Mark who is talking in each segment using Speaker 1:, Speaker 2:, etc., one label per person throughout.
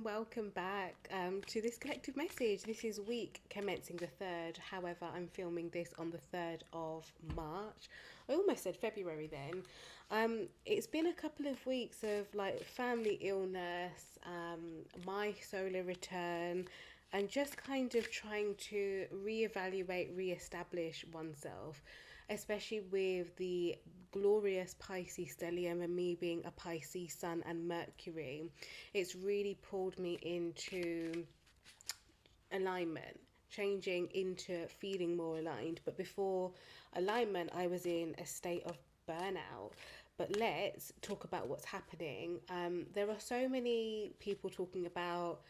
Speaker 1: welcome back to this collective message. This is week commencing the 3rd. However, I'm filming this on the 3rd of March. I almost said February then. It's been a couple of weeks of like family illness, my solar return, and just kind of trying to reevaluate, reestablish oneself, especially with the glorious Pisces stellium and me being a Pisces sun and Mercury. It's really pulled me into alignment, changing into feeling more aligned. But before alignment, I was in a state of burnout. But let's talk about what's happening. There are so many people talking about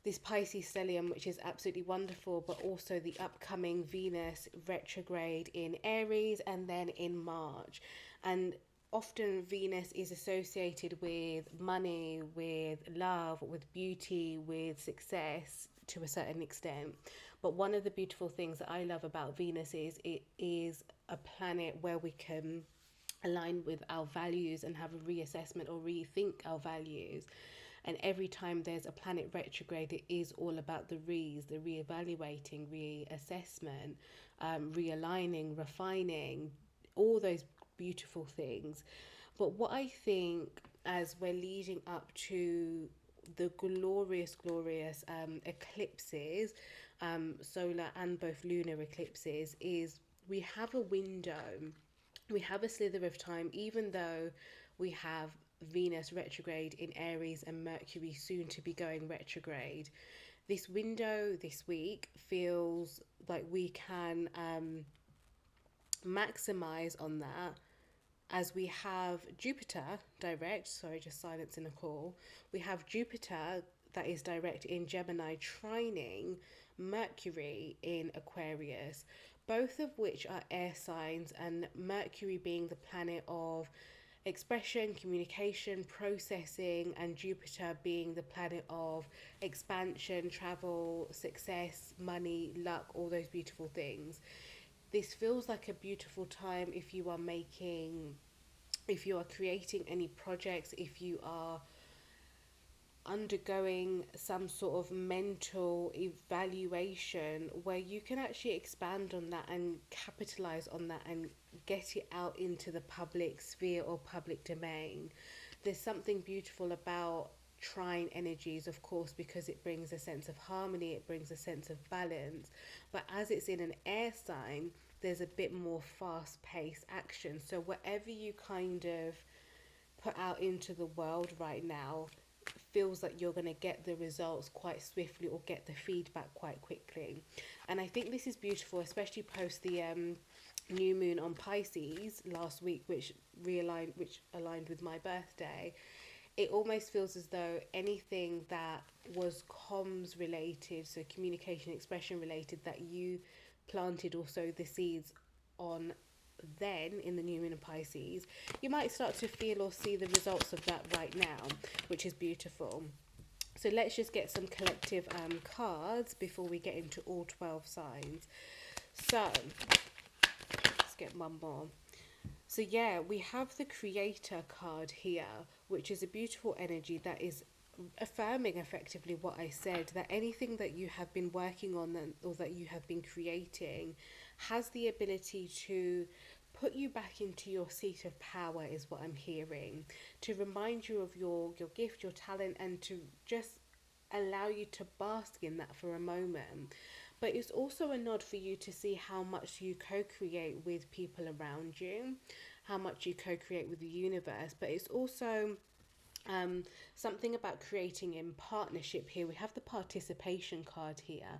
Speaker 1: this Pisces stellium, which is absolutely wonderful, but also the upcoming Venus retrograde in Aries and then in March. And often Venus is associated with money, with love, with beauty, with success to a certain extent. But one of the beautiful things that I love about Venus is it is a planet where we can align with our values and have a reassessment or rethink our values. And every time there's a planet retrograde, it is all about the the reevaluating, reassessment, realigning, refining, all those beautiful things. But what I think as we're leading up to the glorious eclipses, solar and both lunar eclipses, is we have a window, we have a slither of time, even though we have Venus retrograde in Aries and Mercury soon to be going retrograde. This window this week feels like we can maximize on that, as we have Jupiter direct, sorry, just silence in a call. We have Jupiter that is direct in Gemini trining Mercury in Aquarius, both of which are air signs, and Mercury being the planet of expression, communication, processing, and Jupiter being the planet of expansion, travel, success, money, luck, all those beautiful things. This feels like a beautiful time if you are creating any projects, if you are undergoing some sort of mental evaluation where you can actually expand on that and capitalize on that and get it out into the public sphere or public domain. There's something beautiful about trine energies, of course, because it brings a sense of harmony, it brings a sense of balance. But as it's in an air sign, there's a bit more fast paced action. So whatever you kind of put out into the world right now feels like you're going to get the results quite swiftly or get the feedback quite quickly. And I think this is beautiful, especially post the new moon on Pisces last week, which aligned with my birthday. It almost feels as though anything that was comms related, so communication, expression related, that you planted also the seeds on then in the new moon in Pisces, you might start to feel or see the results of that right now, which is beautiful. So let's just get some collective cards before we get into all 12 signs. So let's get one more. So yeah, we have the Creator card here, which is a beautiful energy that is affirming effectively what I said, that anything that you have been working on or that you have been creating has the ability to put you back into your seat of power, is what I'm hearing, to remind you of your gift, your talent, and to just allow you to bask in that for a moment. But it's also a nod for you to see how much you co-create with people around you, how much you co-create with the universe. But it's also something about creating in partnership here. We have the participation card here.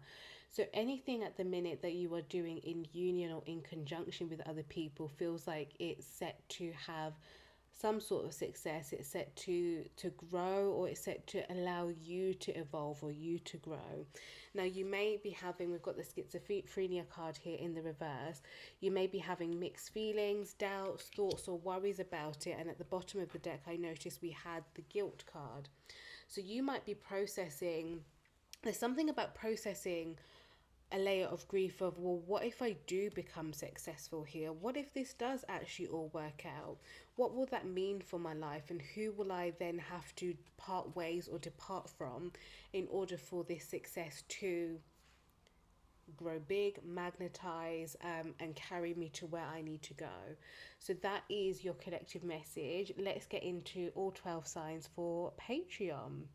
Speaker 1: So anything at the minute that you are doing in union or in conjunction with other people feels like it's set to have some sort of success. It's set to grow, or it's set to allow you to evolve or you to grow. Now you may be having, we've got the schizophrenia card here in the reverse. You may be having mixed feelings, doubts, thoughts, or worries about it. And at the bottom of the deck, I noticed we had the guilt card. So you might be processing, there's something about processing a layer of grief of, well, what if I do become successful here? What if this does actually all work out? What will that mean for my life? And who will I then have to part ways or depart from in order for this success to grow big, magnetize, and carry me to where I need to go? So that is your collective message. Let's get into all 12 signs for Patreon.